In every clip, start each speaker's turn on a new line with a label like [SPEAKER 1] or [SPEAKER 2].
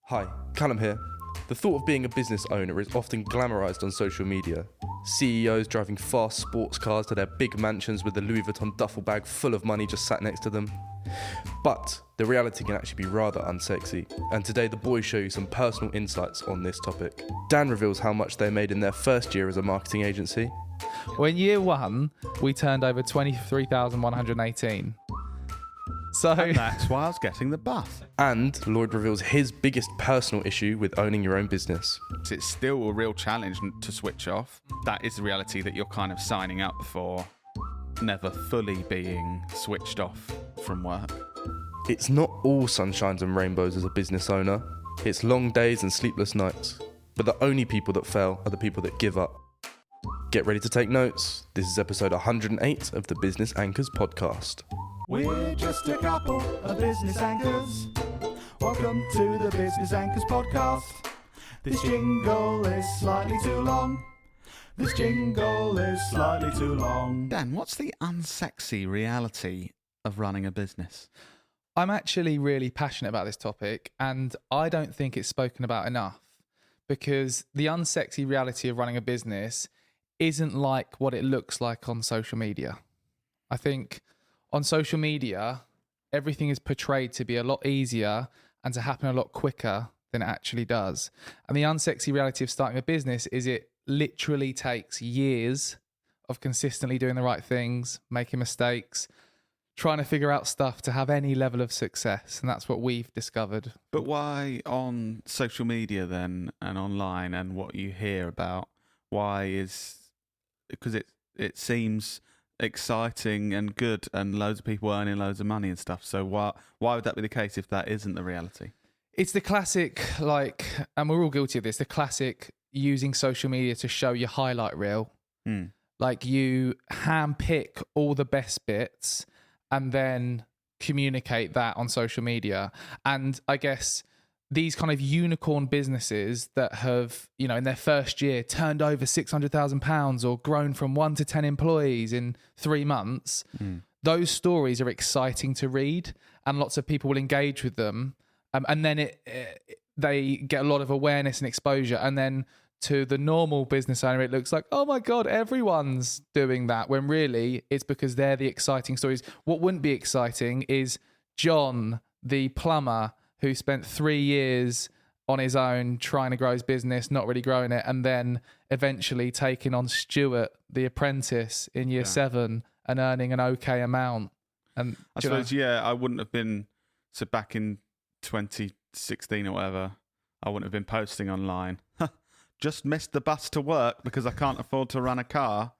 [SPEAKER 1] Hi, Callum here. The thought of being a business owner is often glamorized on social media. CEOs driving fast sports cars to their big mansions with the Louis Vuitton duffel bag full of money just sat next to them. But the reality can actually be rather unsexy, and today the boys show you some personal insights on this topic. Dan reveals how much they made in their first year as a marketing agency.
[SPEAKER 2] Well, in year one, we turned over 23,118. So
[SPEAKER 3] And that's why I was getting the bus.
[SPEAKER 1] And Lloyd reveals his biggest personal issue with owning your own business.
[SPEAKER 3] It's still a real challenge to switch off. That is the reality that you're kind of signing up for, never fully being switched off from work.
[SPEAKER 1] It's not all sunshines and rainbows as a business owner. It's long days and sleepless nights. But the only people that fail are the people that give up. Get ready to take notes. This is episode 108 of the Business Anchors podcast.
[SPEAKER 4] We're just a couple of business anchors. Welcome to the Business Anchors podcast. This jingle is slightly too long. This jingle is slightly too long.
[SPEAKER 3] Dan, what's the unsexy reality of running a business?
[SPEAKER 2] I'm actually really passionate about this topic, and I don't think it's spoken about enough, because the unsexy reality of running a business isn't like what it looks like on social media. I think on social media, everything is portrayed to be a lot easier and to happen a lot quicker than it actually does. And the unsexy reality of starting a business is it literally takes years of consistently doing the right things, making mistakes, trying to figure out stuff to have any level of success. And that's what we've discovered.
[SPEAKER 3] But why on social media then, and online, and what you hear about, why is... Because it seems exciting and good and loads of people earning loads of money and stuff. So why would that be the case if that isn't the reality?
[SPEAKER 2] It's the classic, and we're all guilty of this, the classic using social media to show your highlight reel. Like you handpick all the best bits and then communicate that on social media. And I guess these kind of unicorn businesses that have, in their first year turned over £600,000 or grown from 1 to 10 employees in 3 months, those stories are exciting to read and lots of people will engage with them. And then they get a lot of awareness and exposure. And then to the normal business owner, it looks like, oh my God, everyone's doing that. When really it's because they're the exciting stories. What wouldn't be exciting is John, the plumber, who spent 3 years on his own trying to grow his business, not really growing it, and then eventually taking on Stuart, the apprentice, in year 7 and earning an okay amount. And
[SPEAKER 3] I suppose, I wouldn't have been... So back in 2016 or whatever, I wouldn't have been posting online. Just missed the bus to work because I can't afford to run a car.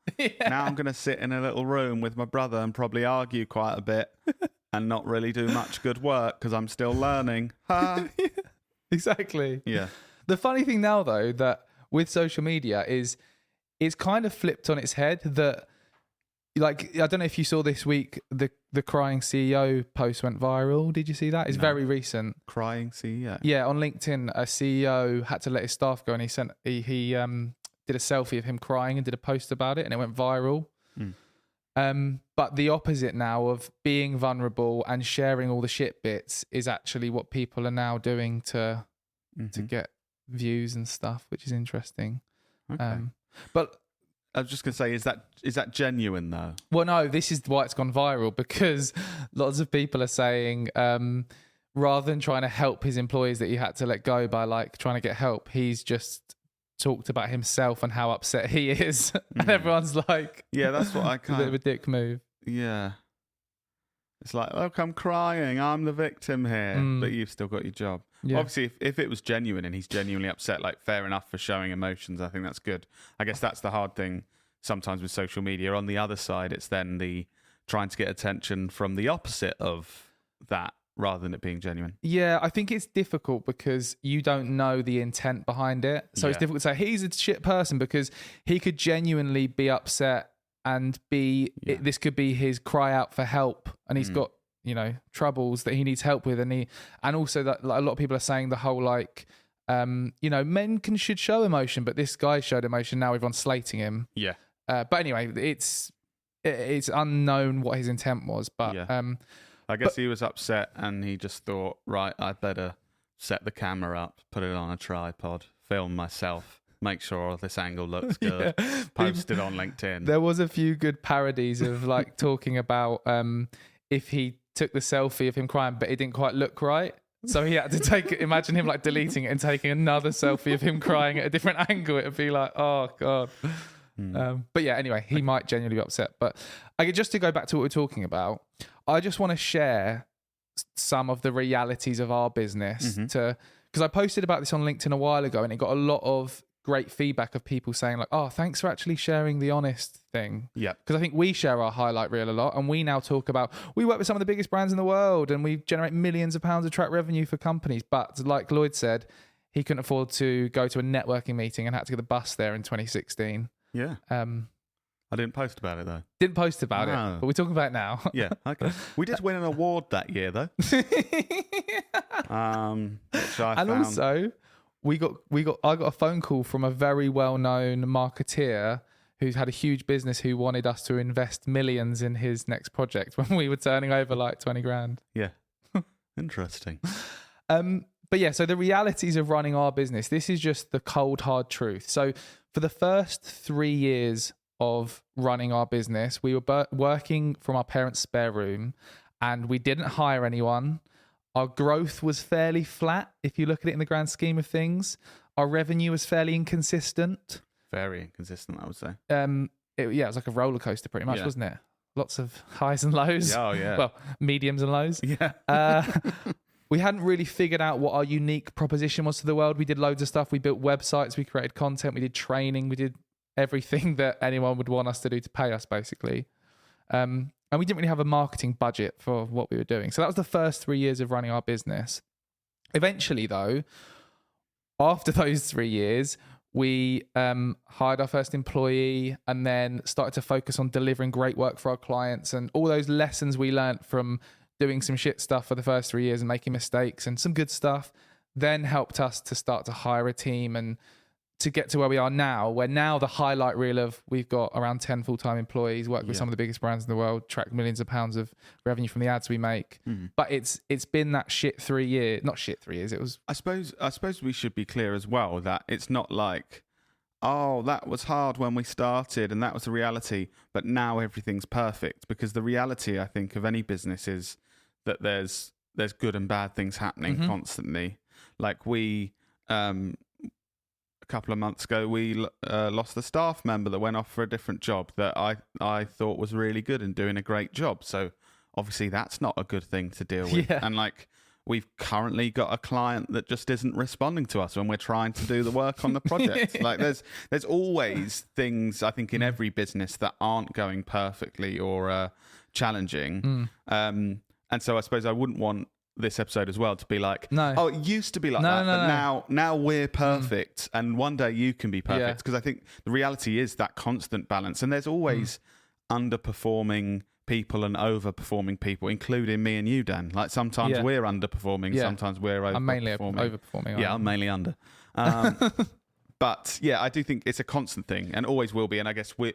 [SPEAKER 3] Now I'm going to sit in a little room with my brother and probably argue quite a bit. And not really do much good work because I'm still learning.
[SPEAKER 2] Exactly.
[SPEAKER 3] Yeah.
[SPEAKER 2] The funny thing now, though, that with social media is it's kind of flipped on its head that, I don't know if you saw this week, the crying CEO post went viral. Did you see that? It's very recent.
[SPEAKER 3] Crying CEO?
[SPEAKER 2] Yeah, on LinkedIn, a CEO had to let his staff go and he did a selfie of him crying and did a post about it and it went viral. But the opposite now of being vulnerable and sharing all the shit bits is actually what people are now doing to get views and stuff, which is interesting.
[SPEAKER 3] Okay.
[SPEAKER 2] But
[SPEAKER 3] I was just going to say, is that genuine though?
[SPEAKER 2] Well, no, this is why it's gone viral, because lots of people are saying rather than trying to help his employees that he had to let go by trying to get help, he's just talked about himself and how upset he is. And everyone's like,
[SPEAKER 3] yeah, that's what I kind
[SPEAKER 2] a bit of a dick move.
[SPEAKER 3] Yeah. It's like, look, I'm crying. I'm the victim here. But you've still got your job. Yeah. Obviously, if it was genuine and he's genuinely upset, fair enough for showing emotions. I think that's good. I guess that's the hard thing sometimes with social media. On the other side, it's then the trying to get attention from the opposite of that, rather than it being genuine.
[SPEAKER 2] Yeah, I think it's difficult because you don't know the intent behind it. So it's difficult to say he's a shit person because he could genuinely be upset and this could be his cry out for help, and he's got, troubles that he needs help with, and also that a lot of people are saying the whole men should show emotion, but this guy showed emotion, now everyone's slating him.
[SPEAKER 3] Yeah.
[SPEAKER 2] But anyway, it's unknown what his intent was, but
[SPEAKER 3] I guess he was upset and he just thought, right, I better set the camera up, put it on a tripod, film myself, make sure this angle looks good, post it on LinkedIn.
[SPEAKER 2] There was a few good parodies of like talking about if he took the selfie of him crying, but it didn't quite look right. So he had to imagine him like deleting it and taking another selfie of him crying at a different angle. It'd be like, oh God. But yeah, anyway, he might genuinely be upset. But just to go back to what we're talking about, I just want to share some of the realities of our business because I posted about this on LinkedIn a while ago and it got a lot of great feedback of people saying like, oh, thanks for actually sharing the honest thing.
[SPEAKER 3] Yeah.
[SPEAKER 2] Because I think we share our highlight reel a lot and we now talk about, we work with some of the biggest brands in the world and we generate millions of pounds of track revenue for companies. But like Lloyd said, he couldn't afford to go to a networking meeting and had to get the bus there in 2016.
[SPEAKER 3] Yeah. I didn't post about it though.
[SPEAKER 2] Didn't post about it, but we're talking about it now.
[SPEAKER 3] Yeah, okay. We did win an award that year though. Which I found...
[SPEAKER 2] also, I got a phone call from a very well-known marketeer who's had a huge business who wanted us to invest millions in his next project when we were turning over like 20 grand.
[SPEAKER 3] Yeah. Interesting.
[SPEAKER 2] But yeah, so the realities of running our business, this is just the cold, hard truth. So for the first 3 years of running our business, we were working from our parents' spare room and we didn't hire anyone. Our growth was fairly flat. If you look at it in the grand scheme of things, our revenue was fairly inconsistent.
[SPEAKER 3] Very inconsistent, I would say.
[SPEAKER 2] It was like a roller coaster pretty much, wasn't it? Lots of highs and lows.
[SPEAKER 3] Oh, yeah.
[SPEAKER 2] Well, mediums and lows.
[SPEAKER 3] Yeah.
[SPEAKER 2] We hadn't really figured out what our unique proposition was to the world. We did loads of stuff. We built websites. We created content. We did training. We did everything that anyone would want us to do to pay us, basically. And we didn't really have a marketing budget for what we were doing. So that was the first 3 years of running our business. Eventually, though, after those 3 years, we hired our first employee and then started to focus on delivering great work for our clients. And all those lessons we learned from doing some shit stuff for the first 3 years and making mistakes and some good stuff then helped us to start to hire a team and to get to where we are now, where now the highlight reel of we've got around 10 full-time employees, work with some of the biggest brands in the world, track millions of pounds of revenue from the ads we make. But it's been that shit 3 years, not shit 3 years. It was.
[SPEAKER 3] I suppose we should be clear as well that it's not like, oh, that was hard when we started and that was the reality, but now everything's perfect. Because the reality, I think, of any business is that there's good and bad things happening constantly. Like we, a couple of months ago, we lost a staff member that went off for a different job that I thought was really good and doing a great job. So obviously that's not a good thing to deal with. Yeah. And like we've currently got a client that just isn't responding to us when we're trying to do the work on the project. Like there's always things, I think, in every business that aren't going perfectly or challenging. And so I suppose I wouldn't want this episode as well to be like, oh, it used to be like that, but now we're perfect and one day you can be perfect. Because I think the reality is that constant balance, and there's always underperforming people and overperforming people, including me and you, Dan. Like sometimes we're underperforming, sometimes we're overperforming.
[SPEAKER 2] I'm mainly overperforming.
[SPEAKER 3] I'm mainly under. But yeah, I do think it's a constant thing and always will be. And I guess we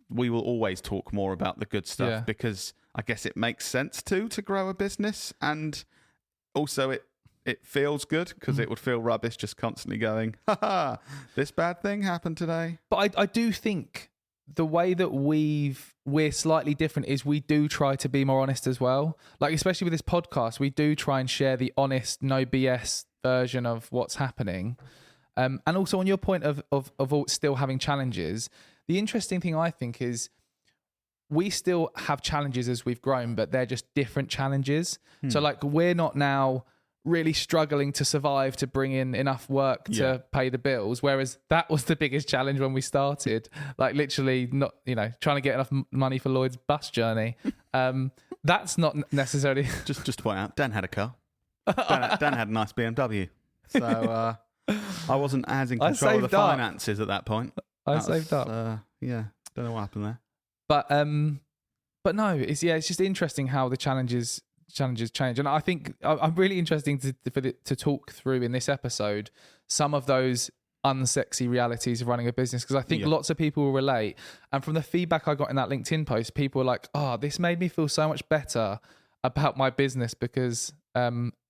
[SPEAKER 3] will always talk more about the good stuff because I guess it makes sense to grow a business, and also it feels good because it would feel rubbish just constantly going, ha, this bad thing happened today.
[SPEAKER 2] But I do think the way that we're slightly different is we do try to be more honest as well. Like especially with this podcast, we do try and share the honest, no BS version of what's happening. And also on your point of all still having challenges, the interesting thing I think is we still have challenges as we've grown, but they're just different challenges. So like we're not now really struggling to survive, to bring in enough work to pay the bills. Whereas that was the biggest challenge when we started, like literally not, trying to get enough money for Lloyd's bus journey. That's not necessarily
[SPEAKER 3] just to point out, Dan had a car. Dan had a nice BMW. So I wasn't as in control of the finances at that point.
[SPEAKER 2] I saved up.
[SPEAKER 3] Don't know what happened there.
[SPEAKER 2] But no, it's just interesting how the challenges change, and I think I'm really interested to talk through in this episode some of those unsexy realities of running a business, because I think lots of people will relate. And from the feedback I got in that LinkedIn post, people were like, "Oh, this made me feel so much better about my business because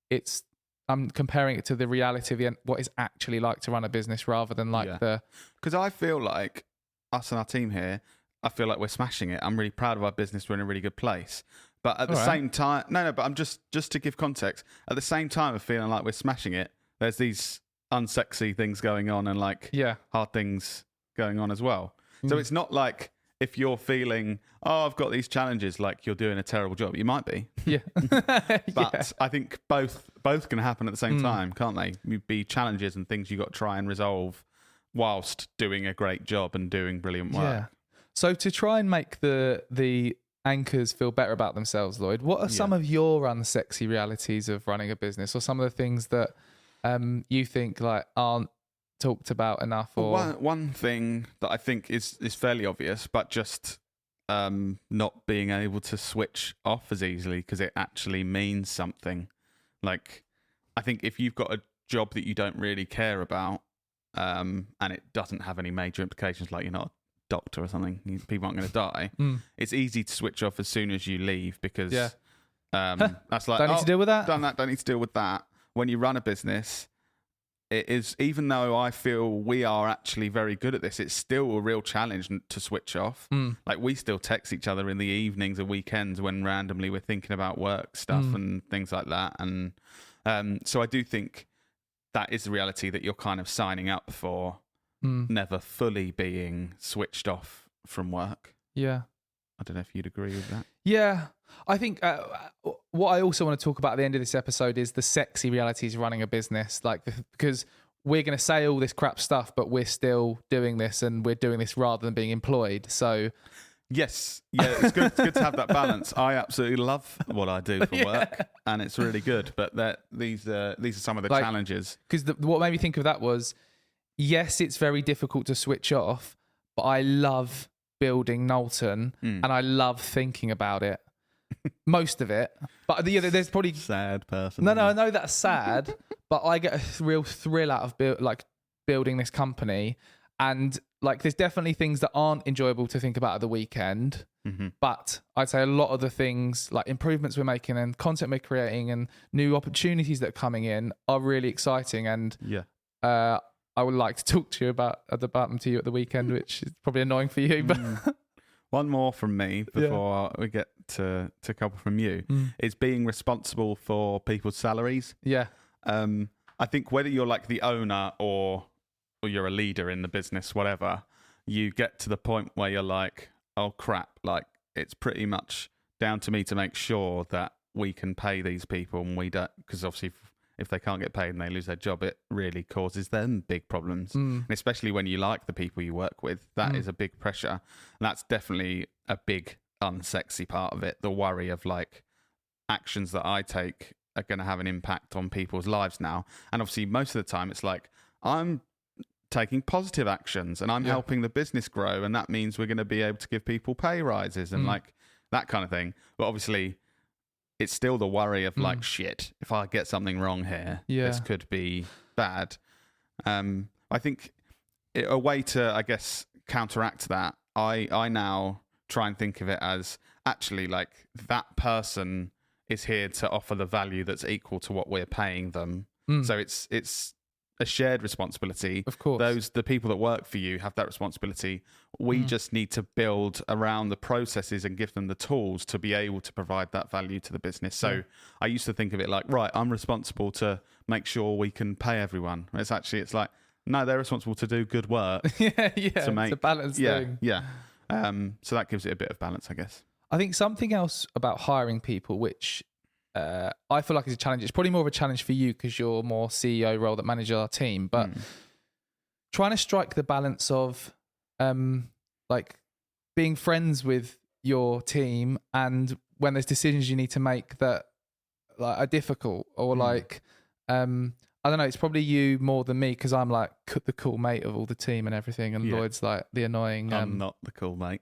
[SPEAKER 2] it's I'm comparing it to the reality of what it's actually like to run a business rather than
[SPEAKER 3] because I feel like us and our team here, I feel like we're smashing it. I'm really proud of our business. We're in a really good place. But at the same time, but I'm just to give context, at the same time of feeling like we're smashing it, there's these unsexy things going on and hard things going on as well. So it's not like if you're feeling, I've got these challenges, like you're doing a terrible job. You might be.
[SPEAKER 2] Yeah.
[SPEAKER 3] But I think both can happen at the same time, can't they? You'd be challenges and things you got to try and resolve whilst doing a great job and doing brilliant work.
[SPEAKER 2] Yeah. So to try and make the anchors feel better about themselves, Lloyd, what are some of your unsexy realities of running a business, or some of the things that you think like aren't talked about enough? Or
[SPEAKER 3] one thing that I think is fairly obvious, but just not being able to switch off as easily because it actually means something. Like, I think if you've got a job that you don't really care about, and it doesn't have any major implications, like you're not a doctor or something, people aren't going to die, it's easy to switch off as soon as you leave because that's like,
[SPEAKER 2] don't need to deal with that.
[SPEAKER 3] Don't need to deal with that. When you run a business, it is, even though I feel we are actually very good at this, it's still a real challenge to switch off. Like, we still text each other in the evenings and weekends when randomly we're thinking about work stuff and things like that. And so I do think that is the reality that you're kind of signing up for, never fully being switched off from work.
[SPEAKER 2] Yeah.
[SPEAKER 3] I don't know if you'd agree with that.
[SPEAKER 2] Yeah. I think what I also want to talk about at the end of this episode is the sexy realities of running a business, because we're going to say all this crap stuff, but we're still doing this, and we're doing this rather than being employed. So
[SPEAKER 3] yes, it's good to have that balance. I absolutely love what I do for work, and it's really good. But these are some of the challenges.
[SPEAKER 2] Because what made me think of that was, yes, it's very difficult to switch off, but I love building Knowlton, and I love thinking about it. Most of it, but there's probably
[SPEAKER 3] sad person.
[SPEAKER 2] No, I know that's sad, but I get a real thrill out of building this company, and there's definitely things that aren't enjoyable to think about at the weekend. But I'd say a lot of the things, like improvements we're making and content we're creating and new opportunities that are coming in, are really exciting. And I would like to talk to you about them to you at the weekend, which is probably annoying for you, but.
[SPEAKER 3] One more from me before we get to a couple from you is being responsible for people's salaries.
[SPEAKER 2] Yeah.
[SPEAKER 3] I think whether you're like the owner or you're a leader in the business, whatever, you get to the point where you're like, oh crap, like it's pretty much down to me to make sure that we can pay these people, and we don't, because obviously if they can't get paid and they lose their job, it really causes them big problems. And especially when you like the people you work with, that is a big pressure. And that's definitely a big unsexy part of it. The worry of like actions that I take are going to have an impact on people's lives now. And obviously most of the time it's like, I'm taking positive actions and I'm helping the business grow. And that means we're going to be able to give people pay rises and like that kind of thing. But obviously it's still the worry of like, shit, if I get something wrong here, this could be bad. I think a way to, I guess, counteract that, I now try and think of it as actually like that person is here to offer the value that's equal to what we're paying them. So it's a shared responsibility.
[SPEAKER 2] Of course.
[SPEAKER 3] The people that work for you have that responsibility. We just need to build around the processes and give them the tools to be able to provide that value to the business. So I used to think of it like, right, I'm responsible to make sure we can pay everyone. It's like, no, they're responsible to do good work.
[SPEAKER 2] To make, it's a balance thing.
[SPEAKER 3] Yeah. So that gives it a bit of balance, I guess.
[SPEAKER 2] I think something else about hiring people, which I feel like is a challenge. It's probably more of a challenge for you because you're more CEO role that manages our team, but trying to strike the balance of like being friends with your team, and when there's decisions you need to make that like are difficult, or like I don't know, it's probably you more than me because I'm like the cool mate of all the team and everything, and Lloyd's like the annoying.
[SPEAKER 3] I'm not the cool mate.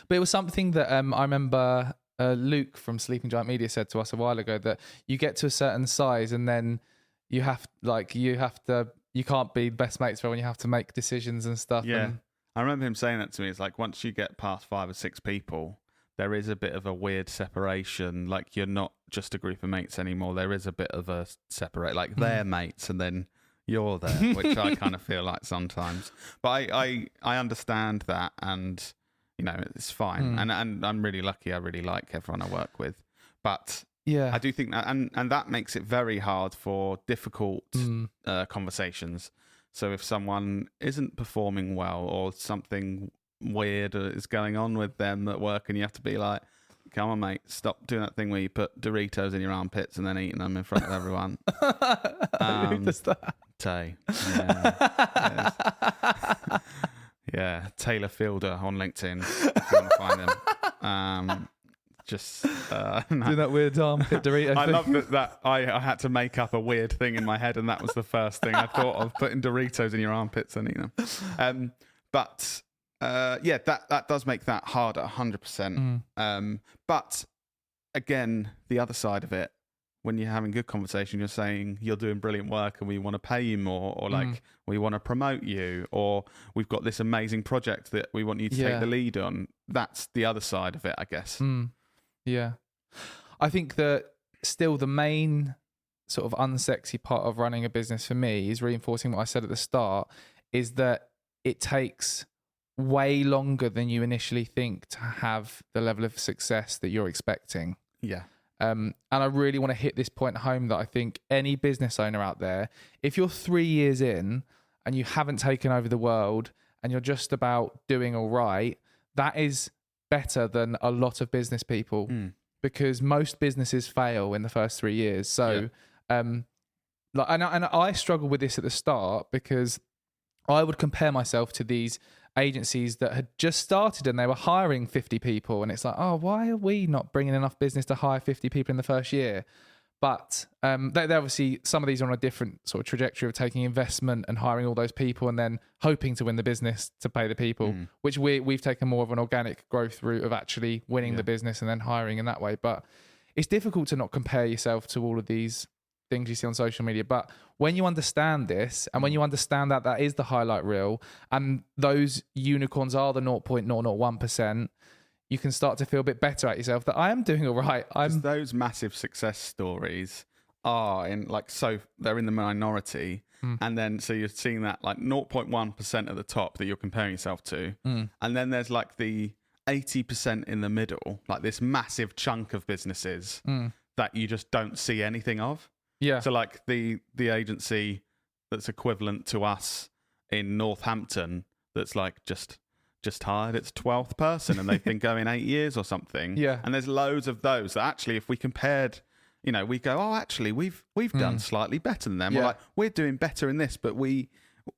[SPEAKER 2] But it was something that I remember Luke from Sleeping Giant Media said to us a while ago, that you get to a certain size and then you can't be best mates for when you have to make decisions and stuff.
[SPEAKER 3] Yeah. I remember him saying that to me. It's like once you get past 5 or 6 people, there is a bit of a weird separation. Like, you're not just a group of mates anymore. There is a bit of a separate, like they're mates and then you're there, which I kind of feel like sometimes. But I understand that, and you know, it's fine. And I'm really lucky. I really like everyone I work with. But I do think that, and that makes it very hard for difficult conversations. So if someone isn't performing well, or something weird is going on with them at work, and you have to be like, come on, mate, stop doing that thing where you put Doritos in your armpits and then eating them in front of everyone.
[SPEAKER 2] Who does that?
[SPEAKER 3] Tay. Yeah, Taylor Fielder on LinkedIn, if you want to find him.
[SPEAKER 2] Do that weird armpit Dorito
[SPEAKER 3] I
[SPEAKER 2] thing.
[SPEAKER 3] love that I had to make up a weird thing in my head, and that was the first thing I thought of, putting Doritos in your armpits and eating them. That does make that harder, 100%. But again, the other side of it, when you're having good conversation, you're saying you're doing brilliant work and we want to pay you more, or like we want to promote you, or we've got this amazing project that we want you to take the lead on. That's the other side of it, I guess.
[SPEAKER 2] Yeah. I think that still the main sort of unsexy part of running a business for me is reinforcing what I said at the start, is that it takes way longer than you initially think to have the level of success that you're expecting.
[SPEAKER 3] Yeah.
[SPEAKER 2] And I really want to hit this point home, that I think any business owner out there, if you're 3 years in and you haven't taken over the world and you're just about doing all right, that is better than a lot of business people, because most businesses fail in the first 3 years. So, and I struggled with this at the start, because I would compare myself to these agencies that had just started and they were hiring 50 people, and it's like, oh, why are we not bringing enough business to hire 50 people in the first year? But they obviously, some of these are on a different sort of trajectory of taking investment and hiring all those people and then hoping to win the business to pay the people, which we've taken more of an organic growth route of actually winning the business and then hiring in that way. But it's difficult to not compare yourself to all of these things you see on social media. But when you understand this, and when you understand that that is the highlight reel, and those unicorns are the 0.001%, you can start to feel a bit better at yourself that I am doing all right.
[SPEAKER 3] Those massive success stories are they're in the minority, and then so you're seeing that like 0.1% at the top that you're comparing yourself to, and then there's like the 80% in the middle, like this massive chunk of businesses that you just don't see anything of.
[SPEAKER 2] Yeah.
[SPEAKER 3] So like the agency that's equivalent to us in Northampton, that's like just hired its 12th person and they've been going 8 years or something.
[SPEAKER 2] Yeah.
[SPEAKER 3] And there's loads of those that actually, if we compared, you know, we go, oh, actually we've done slightly better than them.
[SPEAKER 2] Yeah.
[SPEAKER 3] We're doing better in this, but we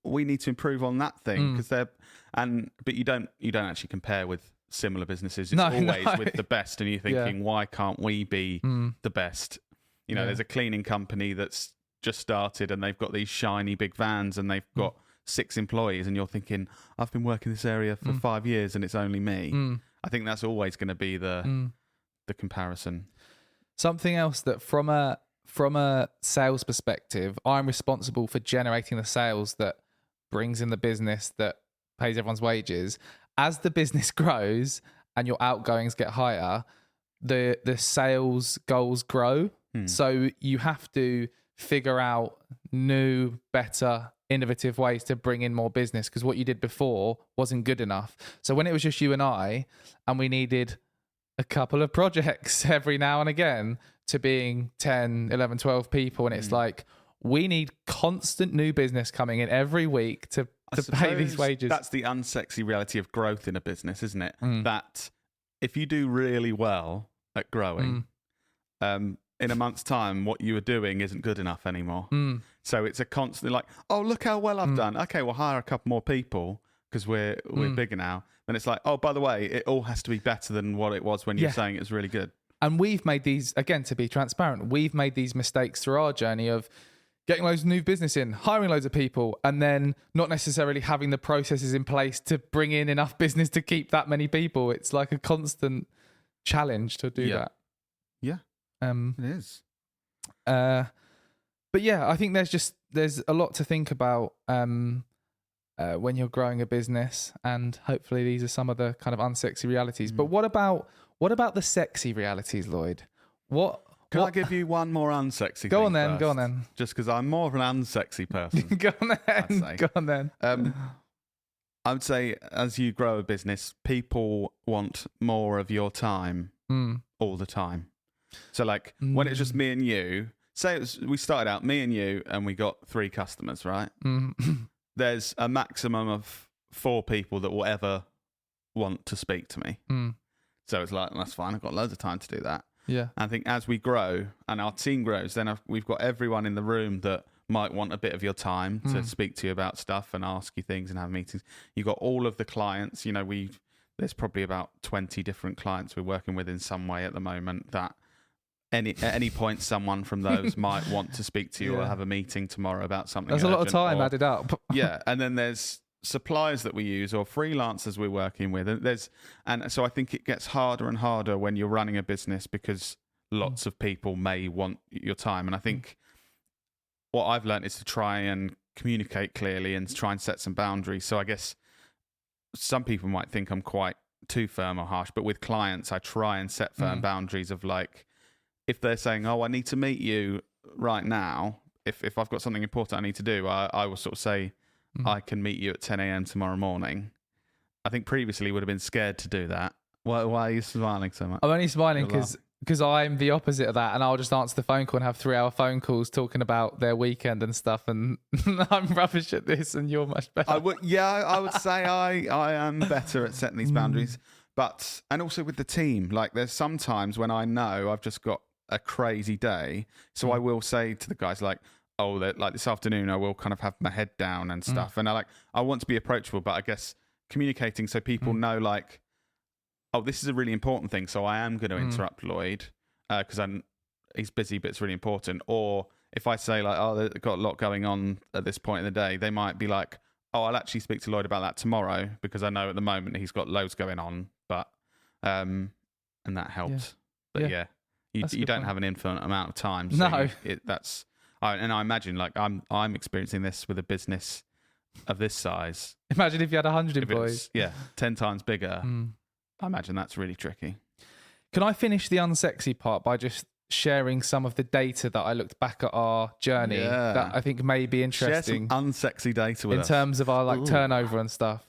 [SPEAKER 3] need to improve on that thing, because but you don't actually compare with similar businesses. It's always with the best, and you're thinking, why can't we be the best? You know, there's a cleaning company that's just started and they've got these shiny big vans and they've got 6 employees, and you're thinking, I've been working this area for 5 years and it's only me. I think that's always going to be the comparison.
[SPEAKER 2] Something else that from a sales perspective, I'm responsible for generating the sales that brings in the business that pays everyone's wages. As the business grows and your outgoings get higher, the sales goals grow. So you have to figure out new, better, innovative ways to bring in more business, because what you did before wasn't good enough. So when it was just you and I, and we needed a couple of projects every now and again to being 10, 11, 12 people, and it's like, we need constant new business coming in every week to pay these wages.
[SPEAKER 3] That's the unsexy reality of growth in a business, isn't it? That if you do really well at growing, in a month's time, what you were doing isn't good enough anymore. So it's a constant like, oh, look how well I've done. Okay, we'll hire a couple more people because we're bigger now. Then it's like, oh, by the way, it all has to be better than what it was when you were saying it was really good.
[SPEAKER 2] And we've made these, again, to be transparent, we've made these mistakes through our journey of getting loads of new business in, hiring loads of people, and then not necessarily having the processes in place to bring in enough business to keep that many people. It's like a constant challenge to do that.
[SPEAKER 3] Yeah. It is.
[SPEAKER 2] But yeah, I think there's a lot to think about when you're growing a business, and hopefully these are some of the kind of unsexy realities. But what about the sexy realities, Lloyd?
[SPEAKER 3] Can I give you one more unsexy
[SPEAKER 2] Go
[SPEAKER 3] thing
[SPEAKER 2] on then,
[SPEAKER 3] first?
[SPEAKER 2] go on then.
[SPEAKER 3] Just because I'm more of an unsexy person.
[SPEAKER 2] Go on
[SPEAKER 3] I'd
[SPEAKER 2] then.
[SPEAKER 3] say.
[SPEAKER 2] Go on then.
[SPEAKER 3] I would say as you grow a business, people want more of your time all the time. So like when it's just me and you, say we started out me and you and we got 3 customers, right? There's a maximum of 4 people that will ever want to speak to me. So it's like, that's fine. I've got loads of time to do that.
[SPEAKER 2] Yeah.
[SPEAKER 3] I think as we grow and our team grows, then we've got everyone in the room that might want a bit of your time to speak to you about stuff and ask you things and have meetings. You've got all of the clients. You know, there's probably about 20 different clients we're working with in some way at the moment that at any point someone from those might want to speak to you or have a meeting tomorrow about something.
[SPEAKER 2] There's a lot of time added up.
[SPEAKER 3] Yeah, and then there's suppliers that we use or freelancers we're working with, and so I think it gets harder and harder when you're running a business because lots of people may want your time. And I think what I've learned is to try and communicate clearly and try and set some boundaries. So I guess some people might think I'm quite too firm or harsh, but with clients I try and set firm boundaries of like, if they're saying, oh, I need to meet you right now, if I've got something important I need to do, I will sort of say, I can meet you at 10 a.m. tomorrow morning. I think previously would have been scared to do that. Why are you smiling so much?
[SPEAKER 2] I'm only smiling because I'm the opposite of that, and I'll just answer the phone call and have 3-hour phone calls talking about their weekend and stuff, and I'm rubbish at this and you're much better.
[SPEAKER 3] I would say I am better at setting these boundaries. But, and also with the team, like there's some times when I know I've just got a crazy day, so I will say to the guys like, oh, like this afternoon I will kind of have my head down and stuff. And I want to be approachable, but I guess communicating so people know like, oh, this is a really important thing, so I am going to interrupt Lloyd because he's busy, but it's really important. Or if I say like, oh, they've got a lot going on at this point in the day, they might be like, oh, I'll actually speak to Lloyd about that tomorrow because I know at the moment he's got loads going on. But and that helps. But you don't have an infinite amount of time. So
[SPEAKER 2] No.
[SPEAKER 3] And I imagine like I'm experiencing this with a business of this size.
[SPEAKER 2] Imagine if you had 100
[SPEAKER 3] If
[SPEAKER 2] employees.
[SPEAKER 3] it's 10 times bigger. I imagine that's really tricky.
[SPEAKER 2] Can I finish the unsexy part by just sharing some of the data that I looked back at our journey that I think may be interesting?
[SPEAKER 3] Share some unsexy data with us.
[SPEAKER 2] In terms of our turnover and stuff.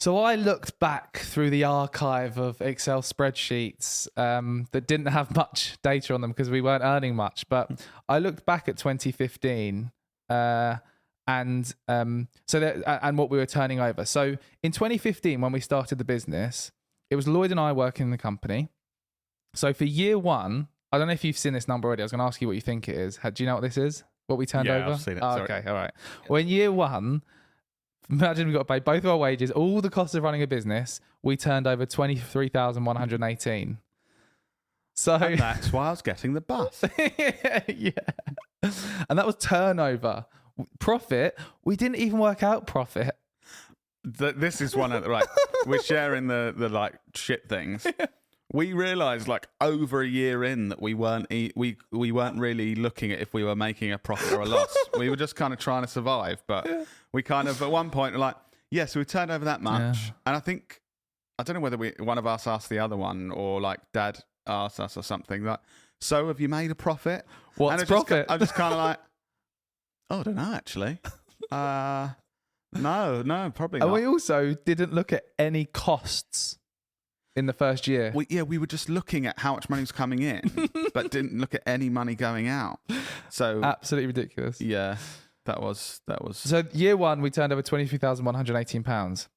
[SPEAKER 2] So I looked back through the archive of Excel spreadsheets that didn't have much data on them because we weren't earning much. But I looked back at 2015 and what we were turning over. So in 2015, when we started the business, it was Lloyd and I working in the company. So for year 1, I don't know if you've seen this number already. I was going to ask you what you think it is. Do you know what this is? What we turned over?
[SPEAKER 3] Yeah, I've seen it.
[SPEAKER 2] Okay, all right. Well, in year 1... imagine we got to pay both of our wages, all the costs of running a business. We turned over 23,118. So
[SPEAKER 3] and that's why I was getting the bus.
[SPEAKER 2] yeah, and that was turnover. Profit, we didn't even work out profit.
[SPEAKER 3] This is one of the, right. We're sharing the like shit things. We realised like over a year in that we weren't really looking at if we were making a profit or a loss. We were just kind of trying to survive, but we kind of at one point were like, so we turned over that much. And I think, I don't know whether one of us asked the other one or like Dad asked us or something like, so have you made a profit?
[SPEAKER 2] What's profit?
[SPEAKER 3] I'm just kind of like, oh, I don't know actually. No, probably not.
[SPEAKER 2] And we also didn't look at any costs in the first year.
[SPEAKER 3] We were just looking at how much money was coming in, but didn't look at any money going out. So
[SPEAKER 2] absolutely ridiculous.
[SPEAKER 3] Yeah, that was.
[SPEAKER 2] So year 1, we turned over £23,118.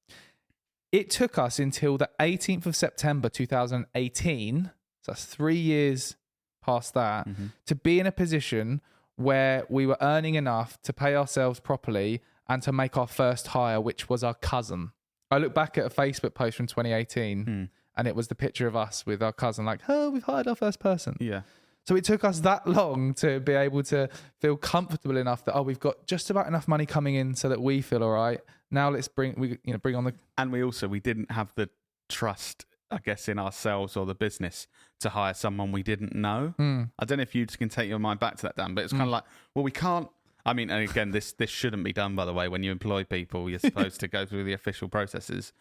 [SPEAKER 2] It took us until the 18th of September 2018, so that's 3 years past that, to be in a position where we were earning enough to pay ourselves properly and to make our first hire, which was our cousin. I look back at a Facebook post from 2018 and it was the picture of us with our cousin, like, oh, we've hired our first person. Yeah. So it took us that long to be able to feel comfortable enough that, we've got just about enough money coming in so that we feel all right. Now let's bring on the...
[SPEAKER 3] And we didn't have the trust, I guess, in ourselves or the business to hire someone we didn't know. I don't know if you can take your mind back to that, Dan, but it's kind of like, well, we can't I mean, and again, this shouldn't be done, by the way. When you employ people, you're supposed to go through the official processes.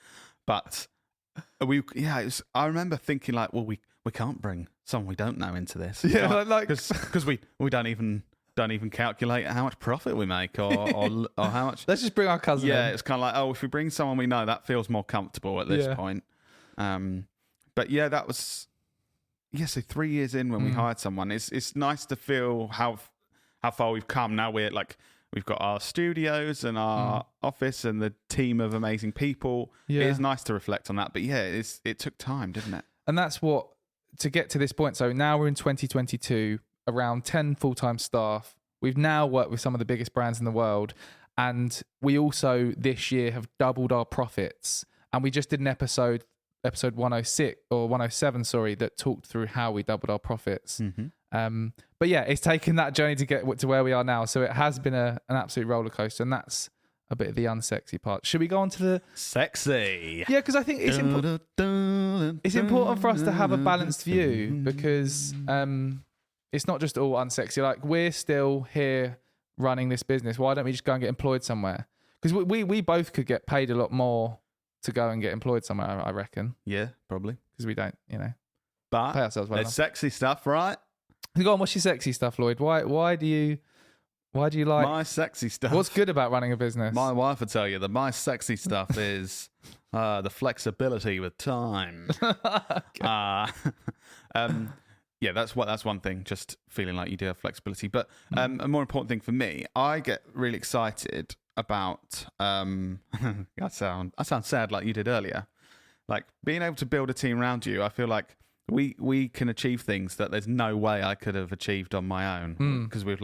[SPEAKER 3] But I remember thinking like, well, we can't bring someone we don't know into this.
[SPEAKER 2] Yeah,
[SPEAKER 3] because we don't even calculate how much profit we make or how much.
[SPEAKER 2] Let's just bring our cousin.
[SPEAKER 3] Yeah,
[SPEAKER 2] in.
[SPEAKER 3] it's kind of like, oh, if we bring someone we know, that feels more comfortable at this point. But yeah, that was so 3 years in when we hired someone. It's nice to feel how far we've come. Now we've got our studios and our office and the team of amazing people. Yeah. It is nice to reflect on that. But yeah, it took time, didn't it?
[SPEAKER 2] And that's what, to get to this point. So now we're in 2022, around 10 full-time staff. We've now worked with some of the biggest brands in the world. And we also this year have doubled our profits. And we just did an episode 106 or 107, that talked through how we doubled our profits. But yeah, it's taken that journey to get to where we are now. So it has been an absolute roller coaster, and that's a bit of the unsexy part. Should we go on to the
[SPEAKER 3] sexy?
[SPEAKER 2] Yeah, because I think it's important for us to have a balanced view, because it's not just all unsexy. Like, we're still here running this business. Why don't we just go and get employed somewhere? Because we both could get paid a lot more to go and get employed somewhere, I reckon.
[SPEAKER 3] Yeah, probably.
[SPEAKER 2] Because we don't,
[SPEAKER 3] but
[SPEAKER 2] pay ourselves well
[SPEAKER 3] there's
[SPEAKER 2] enough.
[SPEAKER 3] Sexy stuff, right?
[SPEAKER 2] Go on, what's your sexy stuff, Lloyd? Why do you like
[SPEAKER 3] my sexy stuff?
[SPEAKER 2] What's good about running a business?
[SPEAKER 3] My wife would tell you that my sexy stuff is the flexibility with time. Yeah, that's one thing. Just feeling like you do have flexibility, but a more important thing for me, I get really excited about. I sound sad like you did earlier. Like, being able to build a team around you. I feel like we can achieve things that there's no way I could have achieved on my own, because we've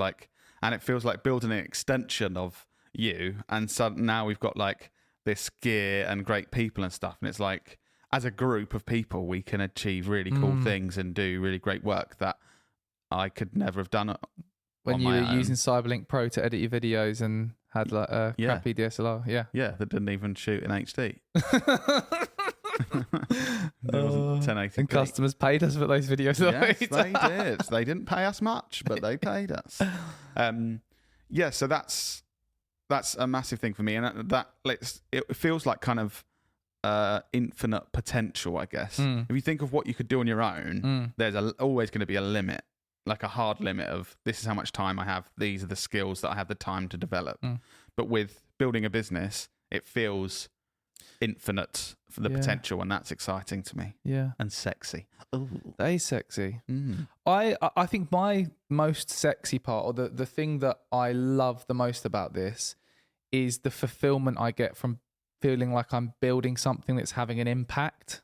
[SPEAKER 3] and it feels like building an extension of you, and so now we've got like this gear and great people and stuff, and it's like, as a group of people, we can achieve really cool things and do really great work that I could never have done
[SPEAKER 2] when you were using Cyberlink Pro to edit your videos and had like a crappy DSLR. Yeah,
[SPEAKER 3] that didn't even shoot in HD. It wasn't 1080p.
[SPEAKER 2] And customers paid us for those videos.
[SPEAKER 3] Yes, they did. They didn't pay us much, but they paid us. So that's a massive thing for me, and it feels like kind of infinite potential, I guess. If you think of what you could do on your own, there's always going to be a limit, like a hard limit of, this is how much time I have, these are the skills that I have the time to develop. But with building a business, it feels infinite for the potential, and that's exciting to me.
[SPEAKER 2] Yeah.
[SPEAKER 3] And sexy. Ooh.
[SPEAKER 2] That is sexy. I think my most sexy part, or the thing that I love the most about this, is the fulfillment I get from feeling like I'm building something that's having an impact.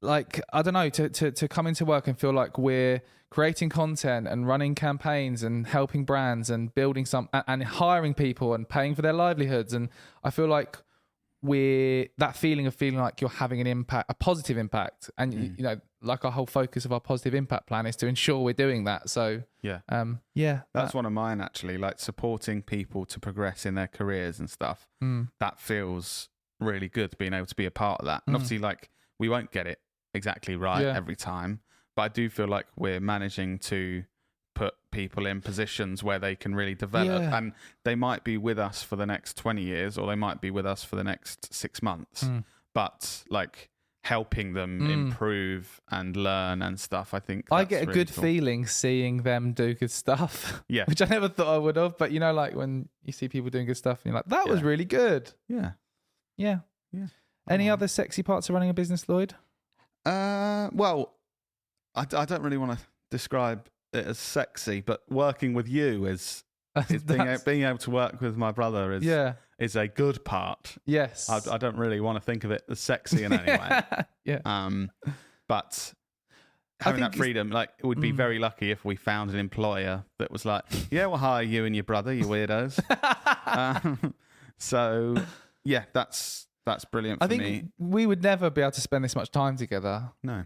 [SPEAKER 2] Like, I don't know, to come into work and feel like we're creating content and running campaigns and helping brands and building and hiring people and paying for their livelihoods. And I feel like that feeling like you're having an impact, a positive impact. And, like, our whole focus of our positive impact plan is to ensure we're doing that. So,
[SPEAKER 3] that's one of mine, actually, like supporting people to progress in their careers and stuff. That feels really good, being able to be a part of that. And obviously, like, we won't get it exactly right every time, but I do feel like we're managing to put people in positions where they can really develop, and they might be with us for the next 20 years, or they might be with us for the next 6 months, but like helping them improve and learn and stuff. I think
[SPEAKER 2] I get a
[SPEAKER 3] really
[SPEAKER 2] good feeling seeing them do good stuff, which I never thought I would have, but like when you see people doing good stuff and you're like, that was really good. Yeah. Any other sexy parts of running a business, Lloyd?
[SPEAKER 3] Well, I don't really want to describe it as sexy, but working with you is being able to work with my brother is a good part.
[SPEAKER 2] Yes.
[SPEAKER 3] I don't really want to think of it as sexy in any way. But having that freedom, like, it would be very lucky if we found an employer that was like, we'll hire you and your brother, you weirdos. So that's brilliant for me.
[SPEAKER 2] I think we would never be able to spend this much time together.
[SPEAKER 3] No.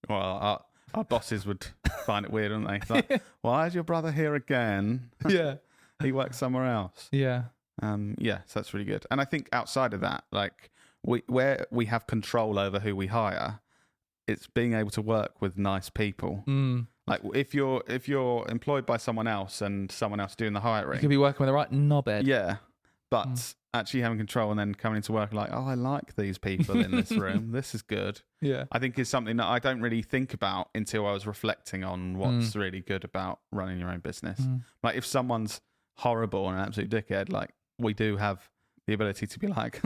[SPEAKER 3] Well, our bosses would find it weird, wouldn't they? Like, why is your brother here again? He works somewhere else. So that's really good. And I think outside of that, like, where we have control over who we hire, it's being able to work with nice people. Like if you're employed by someone else and someone else doing the hiring,
[SPEAKER 2] You could be working with the right knobhead.
[SPEAKER 3] yeah, but actually having control and then coming into work like, oh, I like these people in this room. This is good.
[SPEAKER 2] Yeah.
[SPEAKER 3] I think is something that I don't really think about until I was reflecting on what's really good about running your own business. Like if someone's horrible and an absolute dickhead, like we do have the ability to be like,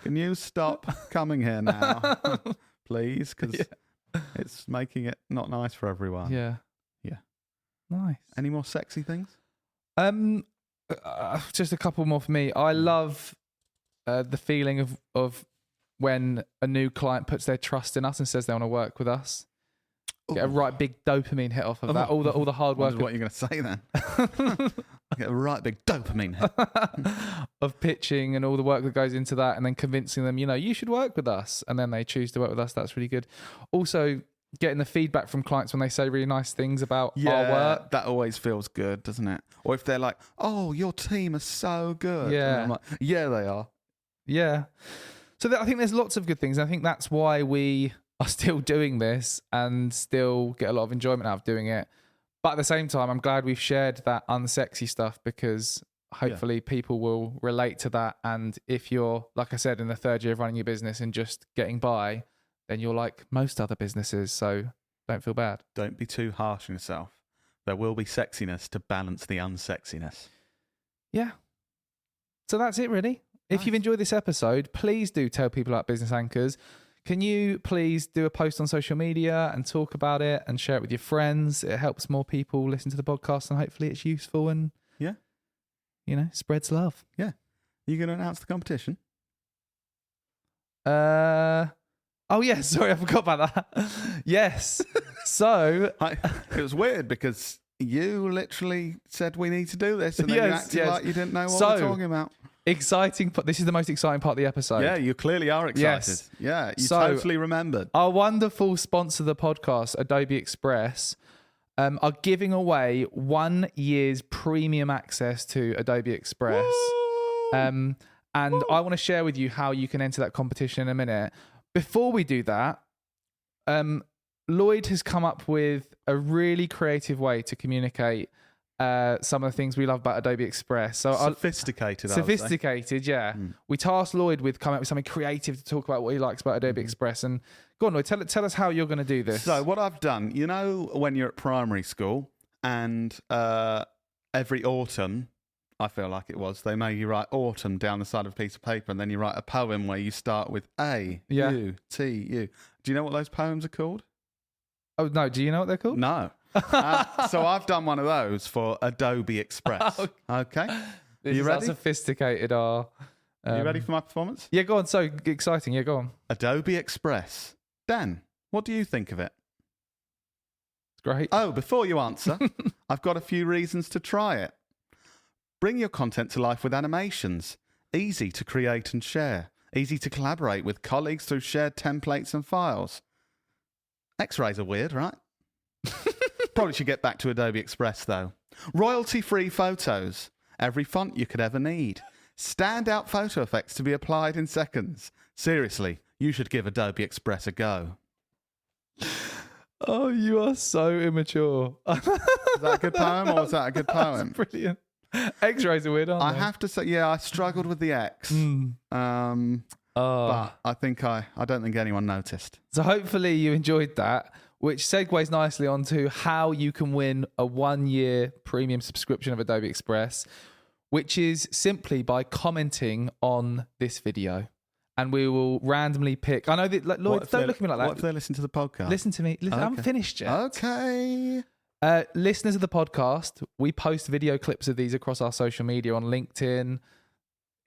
[SPEAKER 3] can you stop coming here now, please? Because it's making it not nice for everyone.
[SPEAKER 2] Yeah.
[SPEAKER 3] Yeah.
[SPEAKER 2] Nice.
[SPEAKER 3] Any more sexy things?
[SPEAKER 2] Just a couple more for me. I love the feeling of when a new client puts their trust in us and says they want to work with us. Get a right big dopamine hit off of that. All the hard work.
[SPEAKER 3] What are you going to say then? Get a right big dopamine hit.
[SPEAKER 2] Of pitching and all the work that goes into that, and then convincing them, you should work with us, and then they choose to work with us. That's really good. Also, getting the feedback from clients when they say really nice things about our work.
[SPEAKER 3] That always feels good, doesn't it? Or if they're like, oh, your team is so good.
[SPEAKER 2] Yeah.
[SPEAKER 3] And I'm like, yeah, they are.
[SPEAKER 2] Yeah. So I think there's lots of good things. I think that's why we are still doing this and still get a lot of enjoyment out of doing it. But at the same time, I'm glad we've shared that unsexy stuff, because hopefully people will relate to that. And if you're, like I said, in the third year of running your business and just getting by, then you're like most other businesses. So don't feel bad.
[SPEAKER 3] Don't be too harsh on yourself. There will be sexiness to balance the unsexiness.
[SPEAKER 2] Yeah. So that's it, really.
[SPEAKER 3] Nice.
[SPEAKER 2] If you've enjoyed this episode, please do tell people about Business Anchors. Can you please do a post on social media and talk about it and share it with your friends? It helps more people listen to the podcast, and hopefully it's useful and, spreads love.
[SPEAKER 3] Yeah. Are you going to announce the competition?
[SPEAKER 2] Oh, yeah. Sorry, I forgot about that. Yes. So...
[SPEAKER 3] It was weird because you literally said we need to do this, and then you acted like you didn't know what we're talking about.
[SPEAKER 2] Exciting. This is the most exciting part of the episode.
[SPEAKER 3] Yeah, you clearly are excited.
[SPEAKER 2] Yes.
[SPEAKER 3] Yeah, you totally remembered.
[SPEAKER 2] Our wonderful sponsor of the podcast, Adobe Express, are giving away 1 year's premium access to Adobe Express. And I want to share with you how you can enter that competition in a minute. Before we do that, Lloyd has come up with a really creative way to communicate some of the things we love about Adobe Express. So sophisticated, yeah. We tasked Lloyd with coming up with something creative to talk about what he likes about Adobe Express. And go on, Lloyd, tell us how you're going to do this.
[SPEAKER 3] So what I've done, when you're at primary school and every autumn, I feel like it was, they made you write autumn down the side of a piece of paper, and then you write a poem where you start with A, U, T, U. Do you know what those poems are called?
[SPEAKER 2] Oh, no. Do you know what they're called?
[SPEAKER 3] No. So I've done one of those for Adobe Express. Okay.
[SPEAKER 2] This
[SPEAKER 3] you ready?
[SPEAKER 2] How sophisticated are...
[SPEAKER 3] Are you ready for my performance?
[SPEAKER 2] Yeah, go on. So exciting. Yeah, go on.
[SPEAKER 3] Adobe Express. Dan, what do you think of it?
[SPEAKER 2] It's great.
[SPEAKER 3] Oh, before you answer, I've got a few reasons to try it. Bring your content to life with animations. Easy to create and share. Easy to collaborate with colleagues through shared templates and files. X-rays are weird, right? Probably should get back to Adobe Express, though. Royalty-free photos. Every font you could ever need. Standout photo effects to be applied in seconds. Seriously, you should give Adobe Express a go.
[SPEAKER 2] Oh, you are so immature.
[SPEAKER 3] Is that a good poem, or was that a good poem?
[SPEAKER 2] That's brilliant. X-rays are weird, aren't they?
[SPEAKER 3] I have to say, yeah, I struggled with the X. But I don't think anyone noticed.
[SPEAKER 2] So hopefully you enjoyed that, which segues nicely onto how you can win a 1 year premium subscription of Adobe Express, which is simply by commenting on this video. And we will randomly pick. I know that, like, Lloyd, don't look at me like that.
[SPEAKER 3] What if they listen to the podcast?
[SPEAKER 2] Listen to me. Listen, I haven't finished yet.
[SPEAKER 3] Okay.
[SPEAKER 2] Listeners of the podcast, we post video clips of these across our social media on LinkedIn,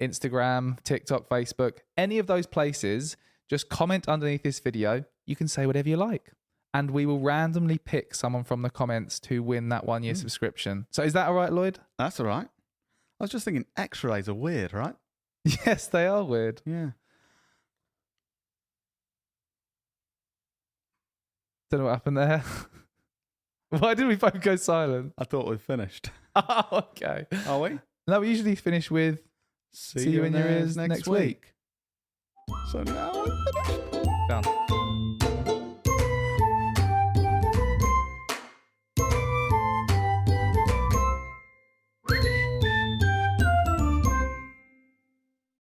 [SPEAKER 2] Instagram, TikTok, Facebook, any of those places. Just comment underneath this video. You can say whatever you like. And we will randomly pick someone from the comments to win that 1 year subscription. So is that all right, Lloyd?
[SPEAKER 3] That's all right. I was just thinking X-rays are weird, right?
[SPEAKER 2] Yes, they are weird.
[SPEAKER 3] Yeah.
[SPEAKER 2] Don't know what happened there. Why did we both go silent?
[SPEAKER 3] I thought we'd finished.
[SPEAKER 2] Oh, okay.
[SPEAKER 3] Are we?
[SPEAKER 2] No, we usually finish with see you in your ears next week.
[SPEAKER 3] So now we're finished.
[SPEAKER 2] Done.